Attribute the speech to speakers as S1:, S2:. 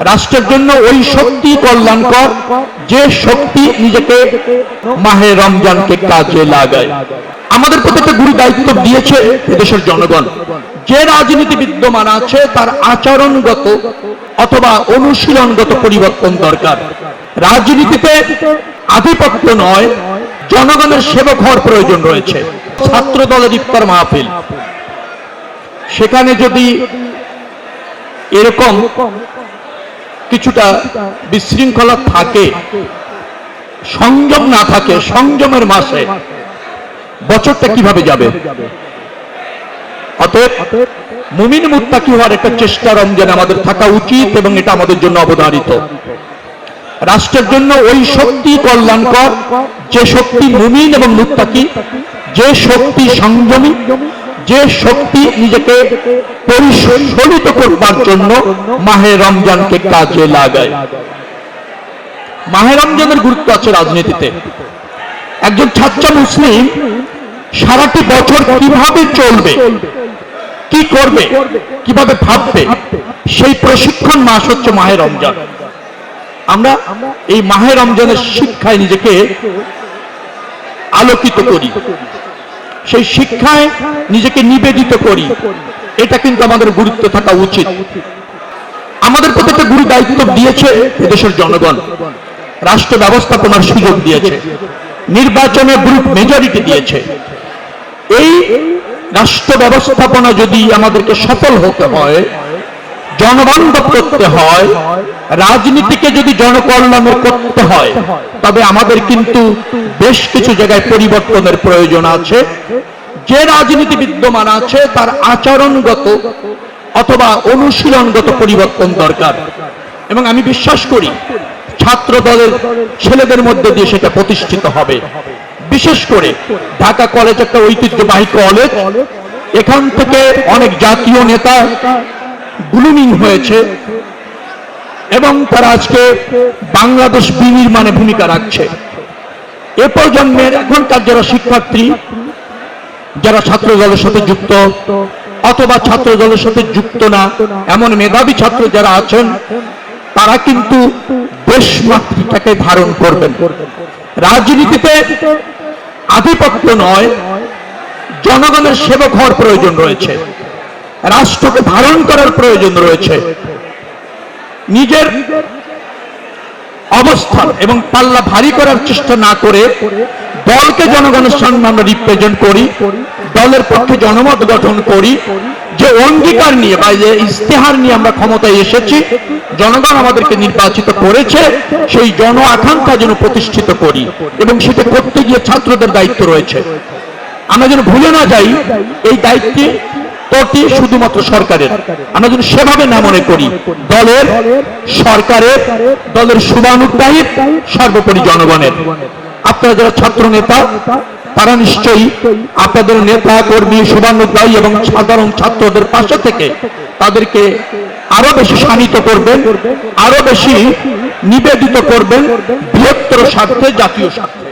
S1: রাষ্ট্রের জন্য ওই শক্তি কল্যাণকর যে শক্তি নিজেকে মাহে রমজানকে কাজে লাগায়। আমাদের প্রতি একটা গুরু দায়িত্ব দিয়েছে এদেশের জনগণ। যে রাজনীতি বিদ্যমান আছে তার আচরণগত অথবা অনুশীলনগত পরিবর্তন দরকার। রাজনীতিতে আধিপত্য নয়, জনগণের সেবক হওয়ার প্রয়োজন রয়েছে। ছাত্র দলের ইফতার মাহফিল, সেখানে যদি এরকম কিছুটা বিশৃঙ্খলা থাকে, সংযম না থাকে, সংযমের মাসে বছরটা কিভাবে যাবে? অতএব মুমিন মুত্তাকি হওয়ার একটা চেষ্টা রমজানে আমাদের থাকা উচিত এবং এটা আমাদের জন্য অবধারিত। রাষ্ট্রের জন্য ওই শক্তি কল্যাণকর যে শক্তি মুমিন এবং মুত্তাকি, যে শক্তি সংযমী, যে শক্তি নিজেকে পরিশোধিত করবার জন্য মাহে রমজানকে কাজে লাগায়। মাহে রমজানের গুরুত্ব আছে রাজনীতিতে। একজন ছাত্র মুসলিম সারাটি বছর কিভাবে চলবে, কি করবে, কিভাবে ভাববে, সেই প্রশিক্ষণ মাস হচ্ছে মাহে রমজান। আমরা এই মাহে রমজানের শিক্ষায় নিজেকে আলোকিত করি, সেই শিক্ষায় নিজেকে নিবেদিত করি। এটা কিন্তু আমাদের গুরুত্ব থাকা উচিত। আমাদের প্রতি একটা গুরু দায়িত্ব দিয়েছে এদেশের জনগণ। রাষ্ট্র ব্যবস্থাপনার সুযোগ দিয়েছে, নির্বাচনে গ্রুপ মেজরিটি দিয়েছে। এই রাষ্ট্র ব্যবস্থাপনা যদি আমাদেরকে সফল হতে হয়, জনবান্ধব করতে হয়, রাজনীতিকে যদি জনকল্যাণের করতে হয়, তবে আমাদের কিন্তু বেশ কিছু জায়গায় পরিবর্তনের প্রয়োজন আছে। যে রাজনীতি বিদ্যমান আছে তার আচরণগত অথবা অনুশীলনগত পরিবর্তন দরকার। এবং আমি বিশ্বাস করি ছাত্র দলের ছেলেদের মধ্যে দিয়ে সেটা প্রতিষ্ঠিত হবে। বিশেষ করে ঢাকা কলেজ একটা ঐতিহ্যবাহী কলেজ, এখান থেকে অনেক জাতীয় নেতা গ্লুমিং হয়েছে এবং তারা আজকে বাংলাদেশ বিনির্মাণে ভূমিকা রাখছে। এ প্রজন্মের এখনকার যারা শিক্ষার্থী, যারা ছাত্র দলের সাথে যুক্ত অথবা ছাত্র দলের সাথে যুক্ত না, এমন মেধাবী ছাত্র যারা আছেন, তারা কিন্তু দেশমাতৃকাকে ধারণ করবেন। রাজনীতিতে আধিপত্য নয়, জনগণের সেবক হওয়ার প্রয়োজন রয়েছে, রাষ্ট্রকে ধারণ করার প্রয়োজন রয়েছে। নিজের অবস্থান এবং পাল্লা ভারী করার চেষ্টা না করে দলকে জনগণের সামনে আমরা রিপ্রেজেন্ট করি, দলের পক্ষে জনমত গঠন করি, যে অঙ্গীকার নিয়ে বা যে ইস্তেহার নিয়ে আমরা ক্ষমতায় এসেছি, জনগণ আমাদেরকে নির্বাচিত করেছে, সেই জন আকাঙ্ক্ষা যেন প্রতিষ্ঠিত করি। এবং সেটা করতে গিয়ে ছাত্রদের দায়িত্ব রয়েছে। আমরা যেন ভুলে না যাই এই দায়িত্বে প্রতি শুধুমাত্র সরকারের, আমরা যেন সেভাবে না মনে করি দলের, সরকারের, দলের শুভানুগ্রাহী, সর্বোপরি জনগণের। আপনারা যারা ছাত্র নেতা, তারা নিশ্চয়ই আপনাদের নেতা কর্মী, শুভানুগ্রাহী এবং সাধারণ ছাত্রদের পাশে থেকে তাদেরকে আরো বেশি শানিত করবেন, আরো বেশি নিবেদিত করবেন বৃহত্তর স্বার্থে, জাতীয় স্বার্থে।